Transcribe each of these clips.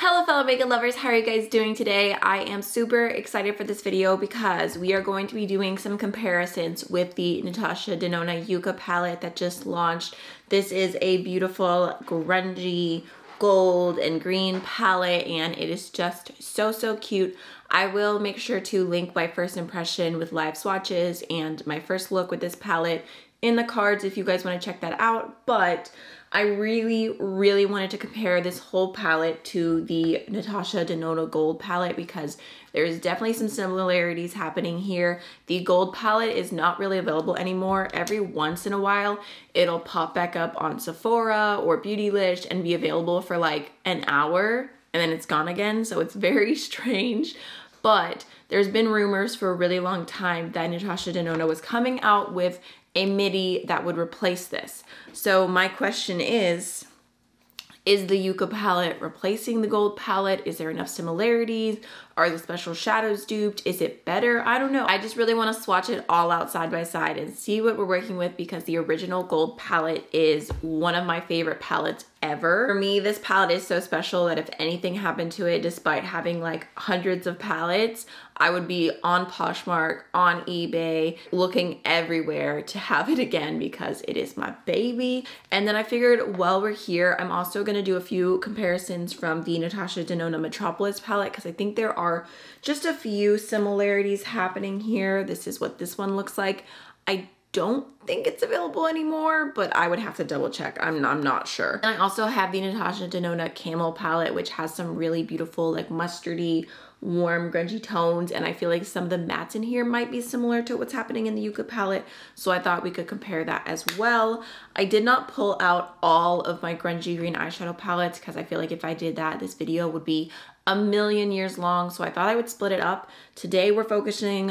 Hello fellow makeup lovers, how are you guys doing today? I am super excited for this video because we are going to be doing some comparisons with the Natasha Denona Yucca palette that just launched. This is a beautiful grungy gold and green palette and it is just so cute. I will make sure to link my first impression with live swatches and my first look with this palette in the cards if you guys want to check that out, but I really wanted to compare this whole palette to the Natasha Denona Gold Palette because there's definitely some similarities happening here. The Gold Palette is not really available anymore. Every once in a while, it'll pop back up on Sephora or Beautylish and be available for like an hour and then it's gone again, so it's very strange. But there's been rumors for a really long time that Natasha Denona was coming out with a midi that would replace this. So my question is the Yucca palette replacing the Gold palette? Is there enough similarities? Are the special shadows duped? Is it better? I don't know. I just really want to swatch it all out side by side and see what we're working with because the original Gold palette is one of my favorite palettes ever. For me, this palette is so special that if anything happened to it, despite having like hundreds of palettes, I would be on Poshmark, on eBay, looking everywhere to have it again because it is my baby. And then I figured while we're here, I'm also gonna do a few comparisons from the Natasha Denona Metropolis palette because I think there are just a few similarities happening here. This is what this one looks like. I don't think it's available anymore, but I would have to double check. I'm not sure. And I also have the Natasha Denona Camel palette, which has some really beautiful like mustardy, warm, grungy tones. And I feel like some of the mattes in here might be similar to what's happening in the Yucca palette. So I thought we could compare that as well. I did not pull out all of my grungy green eyeshadow palettes because I feel like if I did that, this video would be a million years long, so I thought I would split it up. Today we're focusing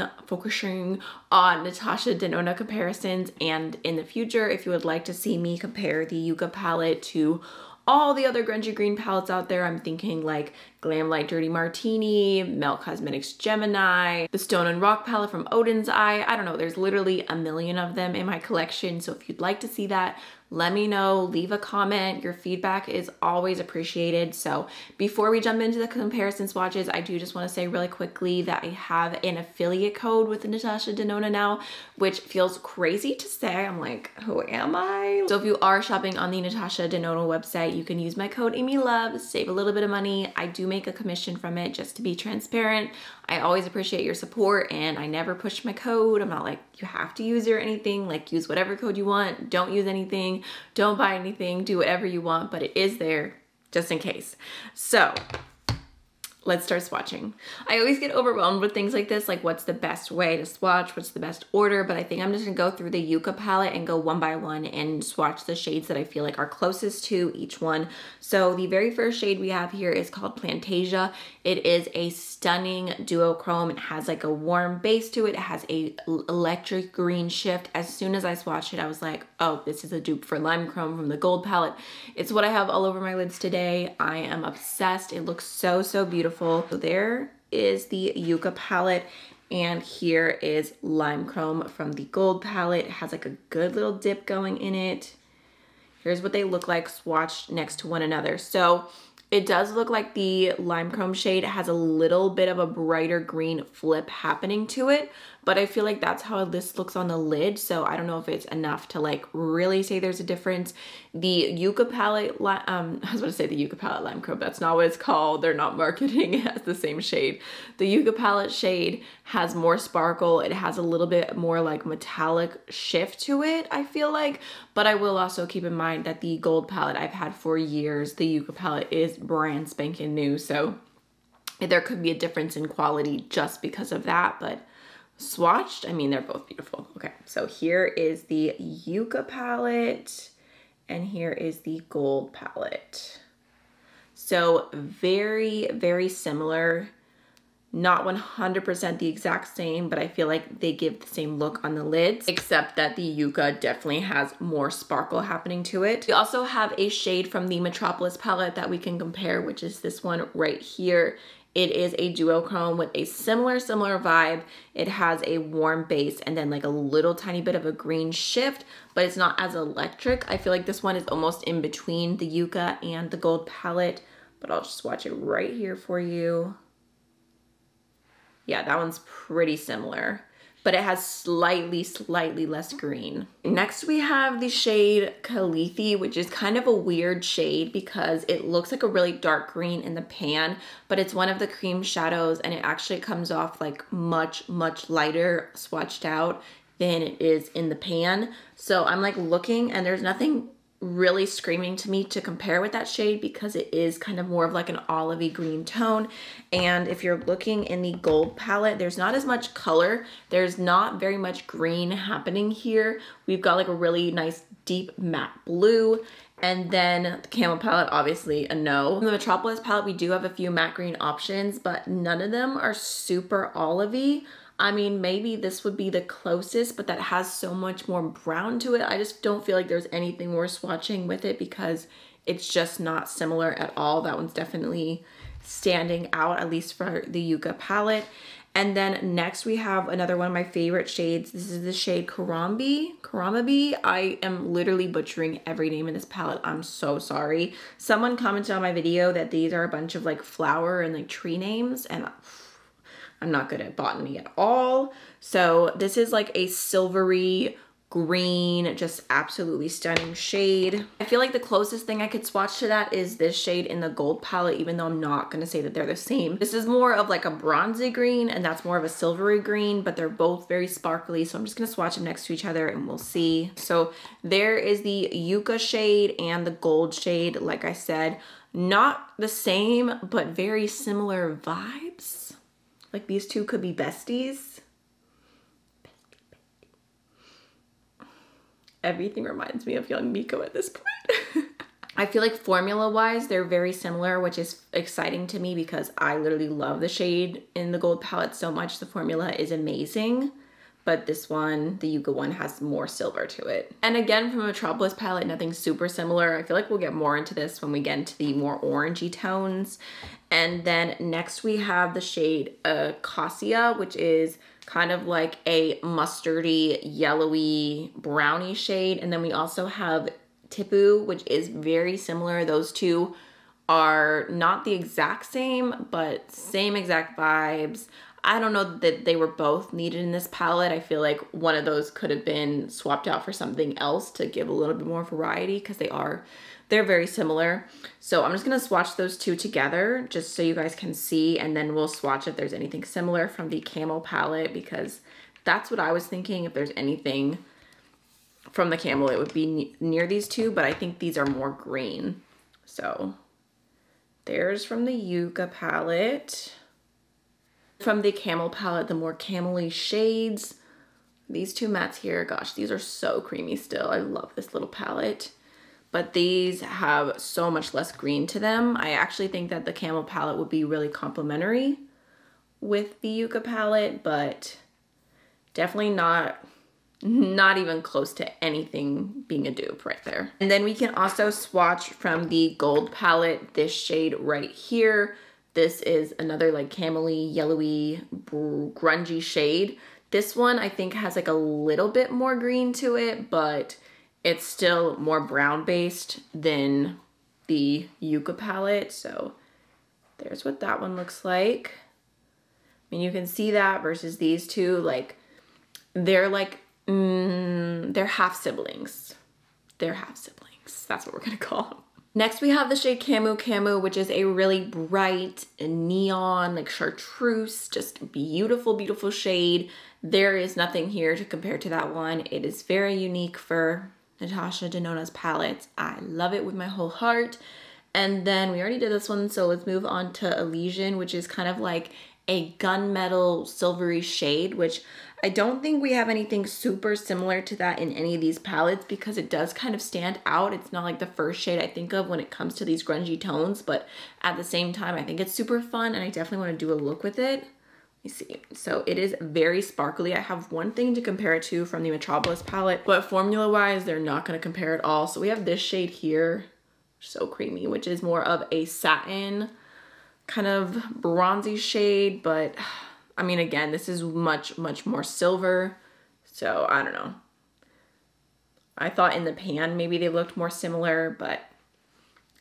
on Natasha Denona comparisons, and in the future, if you would like to see me compare the Yucca palette to all the other grungy green palettes out there, I'm thinking like Glam Light Dirty Martini, Melt Cosmetics Gemini, the Stone and Rock palette from Odin's Eye. I don't know, there's literally a million of them in my collection, so if you'd like to see that, let me know, leave a comment. Your feedback is always appreciated. So before we jump into the comparison swatches, I do just want to say really quickly that I have an affiliate code with Natasha Denona now, which feels crazy to say. I'm like, who am I? So if you are shopping on the Natasha Denona website, you can use my code AMYLOVES, save a little bit of money. I do make a commission from it just to be transparent. I always appreciate your support and I never push my code. I'm not like, you have to use it or anything. Like use whatever code you want. Don't use anything. Don't buy anything. Do whatever you want, but it is there just in case. So let's start swatching. I always get overwhelmed with things like this, like what's the best way to swatch, what's the best order, but I think I'm just gonna go through the Yucca palette and go one by one and swatch the shades that I feel like are closest to each one. So the very first shade we have here is called Plantasia. It is a stunning duochrome. It has like a warm base to it. It has a electric green shift. As soon as I swatched it, I was like, oh, this is a dupe for Lime Chrome from the Gold palette. It's what I have all over my lids today. I am obsessed. It looks so beautiful. So there is the Yucca palette and here is Lime Chrome from the Gold palette. It has like a good little dip going in it. Here's what they look like swatched next to one another. So it does look like the Lime Chrome shade has a little bit of a brighter green flip happening to it, but I feel like that's how this looks on the lid, so I don't know if it's enough to like really say there's a difference. The Yucca palette, I was going to say the Yucca palette Lime Chrome, that's not what it's called. They're not marketing it as the same shade. The Yucca palette shade has more sparkle. It has a little bit more like metallic shift to it, I feel like, but I will also keep in mind that the Gold palette I've had for years, the Yucca palette is brand spanking new, so there could be a difference in quality just because of that, but swatched, I mean, they're both beautiful. Okay, so here is the Yucca palette and here is the Gold palette. So very similar, not 100% the exact same, but I feel like they give the same look on the lids, except that the Yucca definitely has more sparkle happening to it. We also have a shade from the Metropolis palette that we can compare, which is this one right here. It is a duochrome with a similar vibe. It has a warm base and then like a little tiny bit of a green shift, but it's not as electric. I feel like this one is almost in between the Yucca and the Gold palette, but I'll just swatch it right here for you. Yeah, that one's pretty similar, but it has slightly less green. Next we have the shade Calithi, which is kind of a weird shade because it looks like a really dark green in the pan, but it's one of the cream shadows and it actually comes off like much lighter swatched out than it is in the pan. So I'm like looking and there's nothing really screaming to me to compare with that shade because it is kind of more of like an olivey green tone. And if you're looking in the gold palette, there's not as much color. There's not very much green happening here. We've got like a really nice deep matte blue. And then the Camel palette, obviously a no. In the Metropolis palette, we do have a few matte green options, but none of them are super olivey. I mean, maybe this would be the closest, but that has so much more brown to it. I just don't feel like there's anything worth swatching with it because it's just not similar at all. That one's definitely standing out, at least for the Yucca palette. And then next we have another one of my favorite shades. This is the shade Karamabi. I am literally butchering every name in this palette. I'm so sorry. Someone commented on my video that these are a bunch of like flower and like tree names, and I'm not good at botany at all. So this is like a silvery green, just absolutely stunning shade. I feel like the closest thing I could swatch to that is this shade in the gold palette, even though I'm not gonna say that they're the same. This is more of like a bronzy green and that's more of a silvery green, but they're both very sparkly. So I'm just gonna swatch them next to each other and we'll see. So there is the Yucca shade and the gold shade. Like I said, not the same, but very similar vibes. Like these two could be besties. Everything reminds me of young Miko at this point. I feel like formula-wise, they're very similar, which is exciting to me because I literally love the shade in the gold palette so much. The formula is amazing, but this one, the Yucca one, has more silver to it. And again, from a Metropolis palette, nothing super similar. I feel like we'll get more into this when we get into the more orangey tones. And then next we have the shade Acacia, which is kind of like a mustardy, yellowy, browny shade. And then we also have Tipu, which is very similar. Those two are not the exact same, but same exact vibes. I don't know that they were both needed in this palette. I feel like one of those could have been swapped out for something else to give a little bit more variety because they're very similar. So I'm just gonna swatch those two together just so you guys can see, and then we'll swatch if there's anything similar from the Camel palette because that's what I was thinking. If there's anything from the Camel, it would be near these two, but I think these are more green. So there's from the Yucca palette. From the Camel palette, the more camel-y shades. These two mattes here, gosh, these are so creamy still. I love this little palette. But these have so much less green to them. I actually think that the Camel palette would be really complementary with the Yucca palette, but definitely not even close to anything being a dupe right there. And then we can also swatch from the gold palette, this shade right here. This is another like camel-y, yellowy, grungy shade. This one I think has like a little bit more green to it, but it's still more brown based than the Yucca palette. So there's what that one looks like. I mean, you can see that versus these two, like they're like, they're half siblings. They're half siblings. That's what we're gonna call them. Next we have the shade Camu Camu, which is a really bright neon, like chartreuse, just beautiful, beautiful shade. There is nothing here to compare to that one. It is very unique for Natasha Denona's palettes. I love it with my whole heart. And then we already did this one, so let's move on to Elysian, which is kind of like a gunmetal silvery shade, which I don't think we have anything super similar to that in any of these palettes because it does kind of stand out. It's not like the first shade I think of when it comes to these grungy tones, but at the same time, I think it's super fun and I definitely want to do a look with it. Let me see. So it is very sparkly. I have one thing to compare it to from the Metropolis palette, but formula-wise, they're not going to compare at all. So we have this shade here, so creamy, which is more of a satin kind of bronzy shade, but I mean, again, this is much, much more silver. So I don't know. I thought in the pan, maybe they looked more similar, but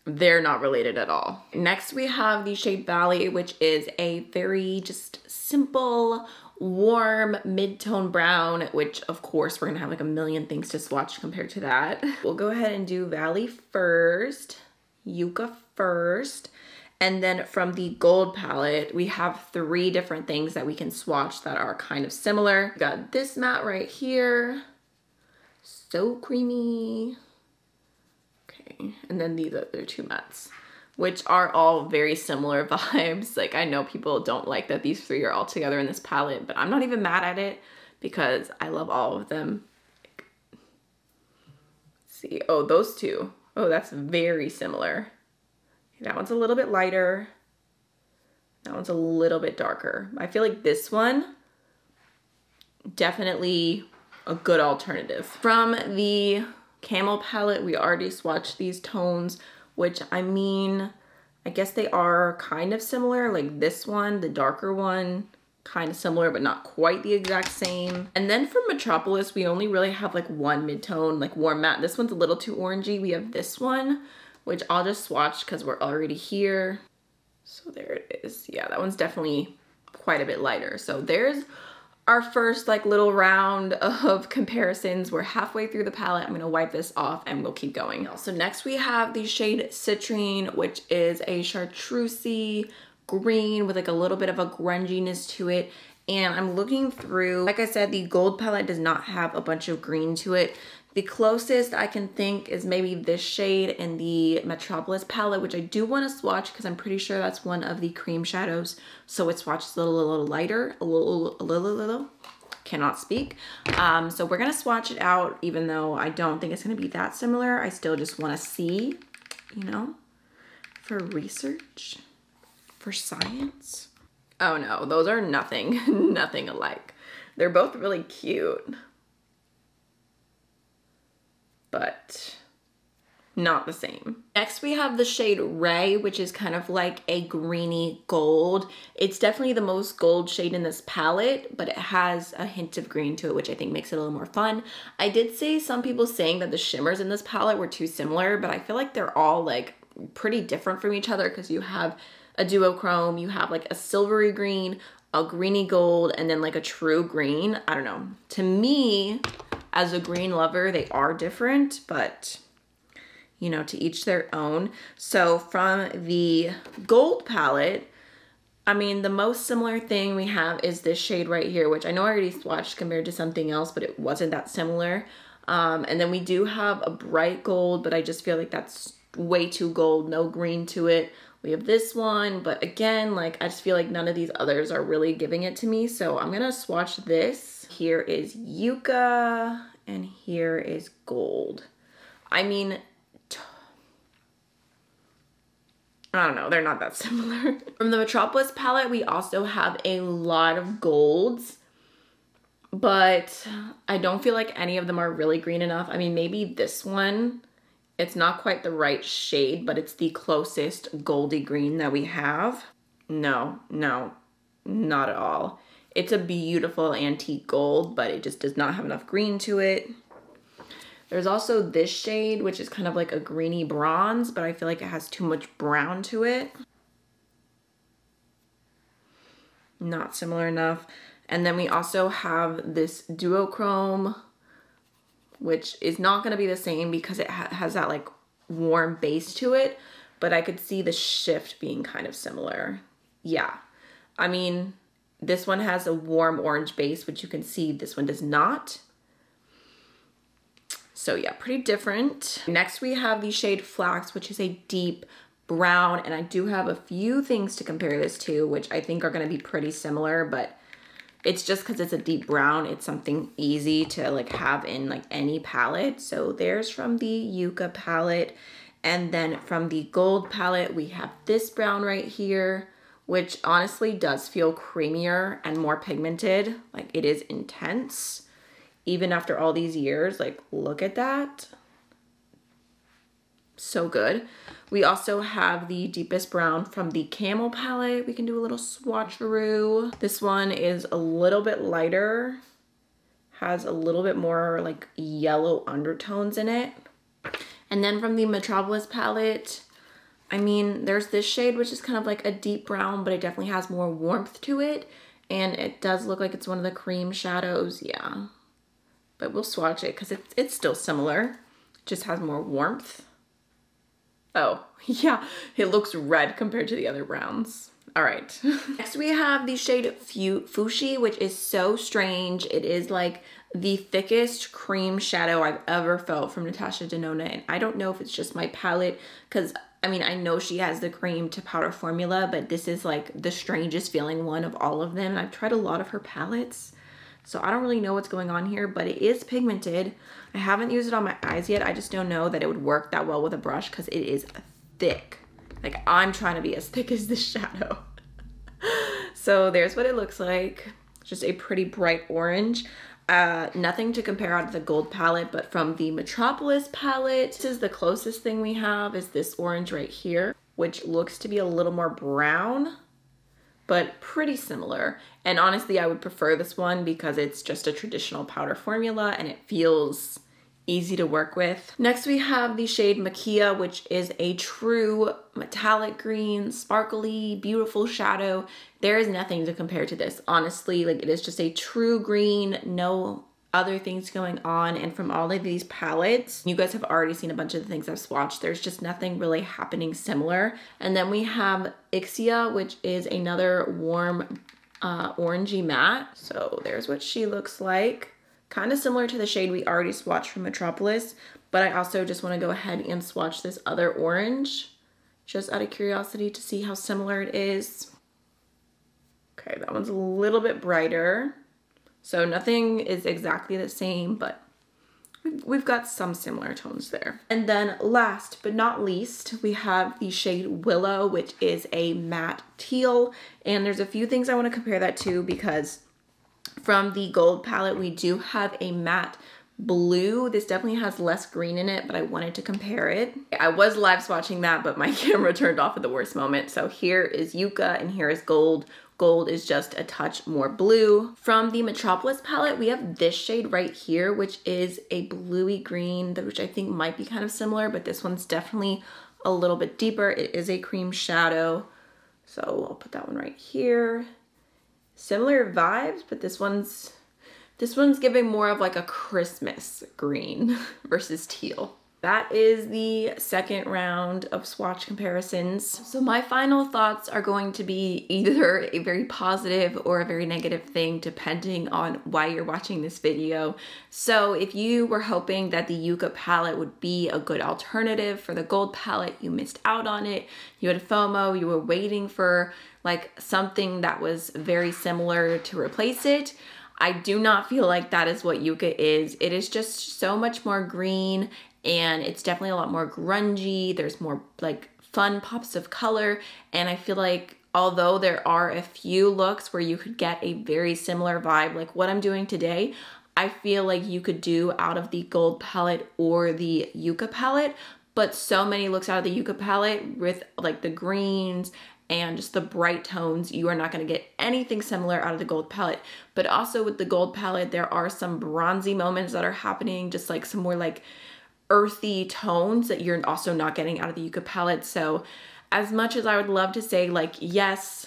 they're not related at all. Next we have the shade Valley, which is a very just simple, warm mid-tone brown, which of course we're gonna have like a million things to swatch compared to that. We'll go ahead and do Valley first, Yucca first, and then from the Gold palette, we have 3 different things that we can swatch that are kind of similar. We got this matte right here, so creamy. Okay, and then these other 2 mattes, which are all very similar vibes. Like, I know people don't like that these 3 are all together in this palette, but I'm not even mad at it because I love all of them. Let's see, oh, those 2. Oh, that's very similar. That one's a little bit lighter. That one's a little bit darker. I feel like this one, definitely a good alternative. From the Camel palette, we already swatched these tones, which I mean, I guess they are kind of similar. Like this one, the darker one, kind of similar, but not quite the exact same. And then from Metropolis, we only really have like 1 mid-tone, like warm matte. This one's a little too orangey. We have this one, which I'll just swatch because we're already here. So there it is. Yeah, that one's definitely quite a bit lighter. So there's our first like little round of comparisons. We're halfway through the palette. I'm gonna wipe this off and we'll keep going. So next we have the shade Citrine, which is a chartreusey green with like a little bit of a grunginess to it. And I'm looking through, like I said, the Gold palette does not have a bunch of green to it. The closest I can think is maybe this shade in the Metropolis palette, which I do want to swatch because I'm pretty sure that's one of the cream shadows. So it swatches a little lighter, a little, cannot speak. So we're going to swatch it out, even though I don't think it's going to be that similar. I still just want to see, you know, for research, for science. Oh no, those are nothing, nothing alike. They're both really cute, but not the same. Next we have the shade Ray, which is kind of like a greeny gold. It's definitely the most gold shade in this palette, but it has a hint of green to it, which I think makes it a little more fun. I did see some people saying that the shimmers in this palette were too similar, but I feel like they're all like pretty different from each other because you have a duochrome, you have like a silvery green, a greeny gold, and then like a true green. I don't know. To me, as a green lover, they are different, but you know, to each their own. So from the Gold palette, I mean, the most similar thing we have is this shade right here, which I know I already swatched compared to something else, but it wasn't that similar. And then we do have a bright gold, but I just feel like that's way too gold, no green to it. We have this one, but again, like I just feel like none of these others are really giving it to me. So I'm gonna swatch this. Here is Yucca and here is Gold. I mean, I don't know, they're not that similar. From the Metropolis palette, we also have a lot of golds, but I don't feel like any of them are really green enough. I mean, maybe this one, it's not quite the right shade, but it's the closest goldy green that we have. No, not at all. It's a beautiful antique gold, but it just does not have enough green to it. There's also this shade, which is kind of like a greeny bronze, but I feel like it has too much brown to it. Not similar enough. And then we also have this duochrome, which is not going to be the same because it has that like warm base to it, but I could see the shift being kind of similar. Yeah, I mean, this one has a warm orange base, which you can see this one does not. So yeah, pretty different. Next we have the shade Flax, which is a deep brown, and I do have a few things to compare this to, which I think are going to be pretty similar, but it's just because it's a deep brown, it's something easy to like have in like any palette. So there's from the Yucca palette. And then from the Gold palette, we have this brown right here, which honestly does feel creamier and more pigmented. Like it is intense. Even after all these years, like look at that. So good. We also have the deepest brown from the Camel palette. We can do a little swatcheroo. This one is a little bit lighter, has a little bit more like yellow undertones in it. And then from the Metropolis palette, I mean, there's this shade, which is kind of like a deep brown, but it definitely has more warmth to it. And it does look like it's one of the cream shadows, yeah. But we'll swatch it because it's still similar. It just has more warmth. Oh, yeah, it looks red compared to the other browns. All right. Next we have the shade Fuchsia, which is so strange. It is like the thickest cream shadow I've ever felt from Natasha Denona. And I don't know if it's just my palette, because I mean, I know she has the cream to powder formula, but this is like the strangest feeling one of all of them. And I've tried a lot of her palettes, so I don't really know what's going on here, but it is pigmented. I haven't used it on my eyes yet. I just don't know that it would work that well with a brush because it is thick. Like, I'm trying to be as thick as this shadow. So there's what it looks like. Just a pretty bright orange. Nothing to compare out of the gold palette, but from the Metropolis palette, this is the closest thing we have is this orange right here, which looks to be a little more brown, but pretty similar. And honestly, I would prefer this one because it's just a traditional powder formula and it feels easy to work with. Next we have the shade Maquia, which is a true metallic green, sparkly, beautiful shadow. There is nothing to compare to this, honestly. Like, it is just a true green, no other things going on. And from all of these palettes, you guys have already seen a bunch of the things I've swatched. There's just nothing really happening similar. And then we have Acacia, which is another warm orangey matte. So there's what she looks like. Kind of similar to the shade we already swatched from Metropolis, but I also just want to go ahead and swatch this other orange just out of curiosity to see how similar it is. Okay, that one's a little bit brighter. So nothing is exactly the same, but we've got some similar tones there. And then last but not least, we have the shade Willow, which is a matte teal. And there's a few things I want to compare that to because from the gold palette, we do have a matte blue. This definitely has less green in it, but I wanted to compare it. I was live swatching that, but my camera turned off at the worst moment. So here is Yucca and here is gold. Gold is just a touch more blue. From the Metropolis palette, we have this shade right here, which is a bluey green, which I think might be kind of similar, but this one's definitely a little bit deeper. It is a cream shadow. So I'll put that one right here. Similar vibes, but this one's giving more of like a Christmas green versus teal. That is the second round of swatch comparisons. So my final thoughts are going to be either a very positive or a very negative thing depending on why you're watching this video. So if you were hoping that the Yucca palette would be a good alternative for the gold palette, you missed out on it. You had FOMO, you were waiting for like something that was very similar to replace it. I do not feel like that is what Yucca is. It is just so much more green and it's definitely a lot more grungy. There's more like fun pops of color. And I feel like although there are a few looks where you could get a very similar vibe, like what I'm doing today, I feel like you could do out of the gold palette or the Yucca palette, but so many looks out of the Yucca palette with like the greens and just the bright tones, you are not going to get anything similar out of the gold palette. But also with the gold palette, there are some bronzy moments that are happening, just like some more like earthy tones that you're also not getting out of the Yucca palette. So as much as I would love to say like, yes,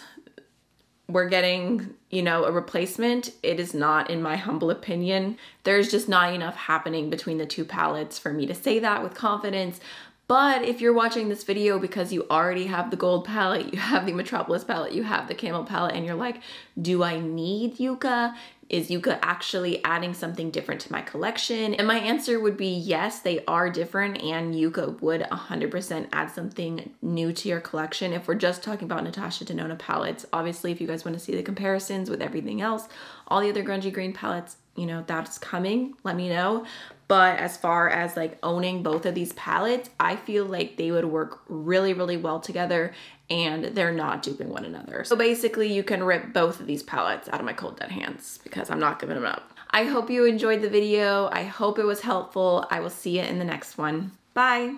we're getting, you know, a replacement, it is not, in my humble opinion. There's just not enough happening between the two palettes for me to say that with confidence. But if you're watching this video because you already have the gold palette, you have the Metropolis palette, you have the Camel palette, and you're like, do I need Yucca? Is Yucca actually adding something different to my collection? And my answer would be yes, they are different, and Yucca would 100% add something new to your collection. If we're just talking about Natasha Denona palettes, obviously if you guys want to see the comparisons with everything else, all the other grungy green palettes, you know, that's coming, let me know. But as far as like owning both of these palettes, I feel like they would work really, really well together and they're not duping one another. So basically you can rip both of these palettes out of my cold dead hands because I'm not giving them up. I hope you enjoyed the video. I hope it was helpful. I will see you in the next one. Bye.